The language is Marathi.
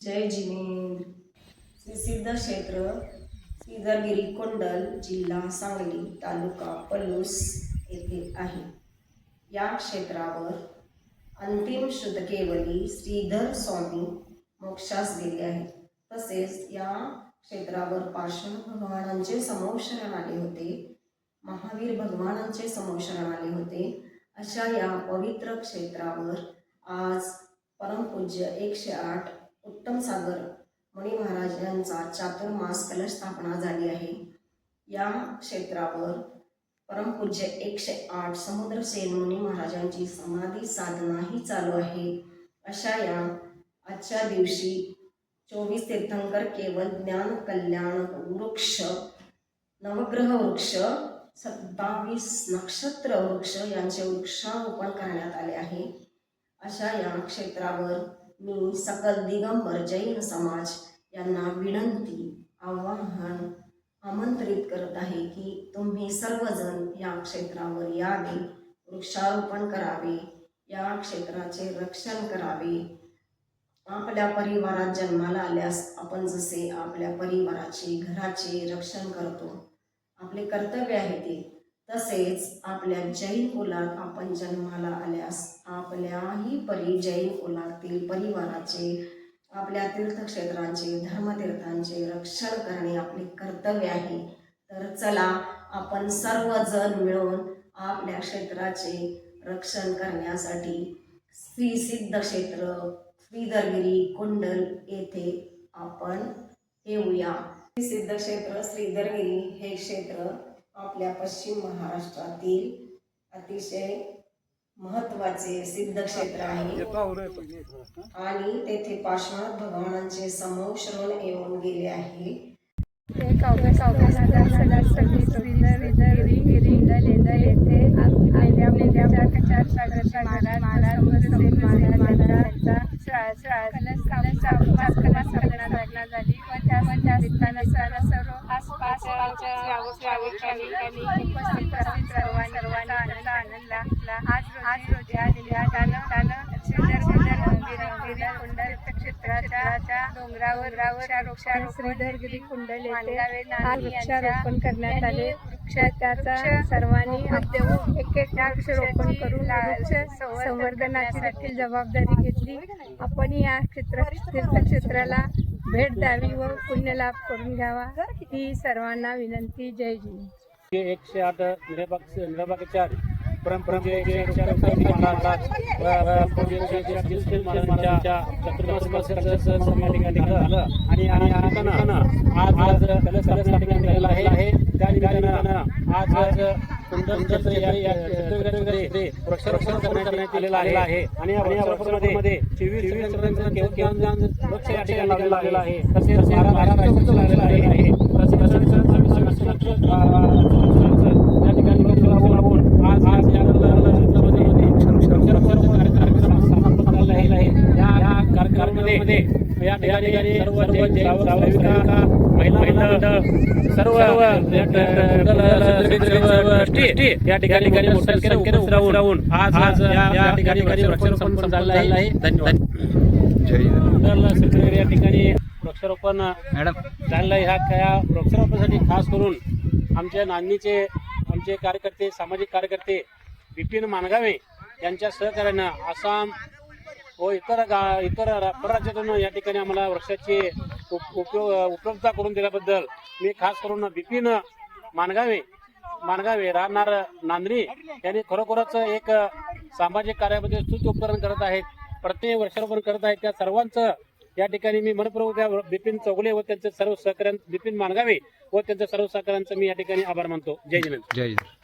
जय जिनेंद्र श्री सिद्ध क्षेत्र श्रीधरगिरी कुंडल, जिल्हा सांगली, तालुका पलूस येथे आहे। या क्षेत्रावर अंतिम शुद्धकेवली श्रीधर स्वामी मोक्षास गेले आहेत। तसेच या क्षेत्रावर पार्श्वनाथ भगवानांचे समोशरण आले होते, महावीर भगवानांचे समोशरण आले होते। अशा या पवित्र क्षेत्रावर आज परमपूज्य 108 उत्तम सागर मुनी महाराज यांचा चातुर्मास कलश स्थापना झाली आहे। या क्षेत्रावर परमपूज्य 108 समुद्रसेन मुनी महाराजांची समाधी साधना ही चालू आहे। अशा या आजच्या दिवशी 24 तीर्थंकर केवळ ज्ञान कल्याण वृक्ष, नवग्रह वृक्ष, 27 नक्षत्र वृक्ष यांचे वृक्षारोपण करण्यात आले आहे। अशा या क्षेत्रावर मी सकल दिगंबर जैन समाज यांना विनंती, आवाहन, आमंत्रित करत आहे की तुम्ही सर्वजण या क्षेत्रावर यावे, वृक्षारोपण करावे, या क्षेत्राचे रक्षण करावे। आपल्या परिवारात जन्माला आल्यास आपण जसे आपल्या परिवाराचे, घराचे रक्षण करतो, आपले कर्तव्य आहे ते, तसेच आपल्या जैन कुलात आपण जन्माला आल्यास आपल्याही जैन कुलातील परिवाराचे, आपल्या तीर्थक्षेत्रांचे, धर्मतीर्थांचे रक्षण करणे आपले कर्तव्य आहे। तर चला आपण सर्वजण मिळून आपल्या क्षेत्राचे रक्षण करण्यासाठी श्री सिद्ध क्षेत्र श्रीधरगिरी कुंडल येथे आपण येऊया। श्री सिद्ध क्षेत्र श्रीधरगिरी हे क्षेत्र आपल्या पश्चिम महाराष्ट्रातील अतिशय महत्त्वाचे सिद्ध क्षेत्र आहे आणि तेथे पार्श्वनाथ भगवानांचे समोशरण येऊन गेले आहे। आज रोजी आलेल्या क्षेत्राच्या डोंगरावर श्रीधरगिरी कुंडल येथे वृक्षारोपण करण्यात आले। त्याचा सर्वांनी एक वृक्षारोपण करून वृक्ष संवर्धनाची देखील जबाबदारी घेतली। आपण या तीर्थक्षेत्राला भेट द्यावी व पुण्यलाभ करून घ्यावा ही सर्वांना विनंती। जय जिनेंद्र। 108 निराबाग परमपूज्य आणि आज आज वृक्षारोपण करण्यात आलेला आहे आणि या वृक्षारोपणामध्ये 24 वृक्ष या ठिकाणी लावलेला आहे। तसेच 12 लावलेला आहे। या ठिकाणी वृक्ष लावून आज या कार्यक्रमामध्ये या ठिकाणी सर्व या ठिकाणी राहून आज या ठिकाणी वृक्षारोपण झालेलं आहे। धन्यवाद। या ठिकाणी वृक्षारोपण झालेलं आहे। ह्या वृक्षारोपणासाठी खास करून आमच्या नांदणीचे आमचे कार्यकर्ते, सामाजिक कार्यकर्ते विपिन मानगावे यांच्या सहकार्यानं आसाम व इतर परराज्यातून या ठिकाणी आम्हाला वृक्षाची उपलब्धता करून दिल्याबद्दल मी खास करून विपिन मानगावे राहणार नांदणी यांनी खरोखरच एक सामाजिक कार्यामध्ये स्तुत्य उपकरण करत आहेत, प्रत्येक वृक्षारोपण करत आहेत। त्या सर्वांचं या ठिकाणी मी मनपूर्वक बिपिन चौगुले व त्यांचे सर्व सहकार्य, बिपिन मानगावे व त्यांच्या सर्व सहकार्यांचं मी या ठिकाणी आभार मानतो। जय जिनेंद्र।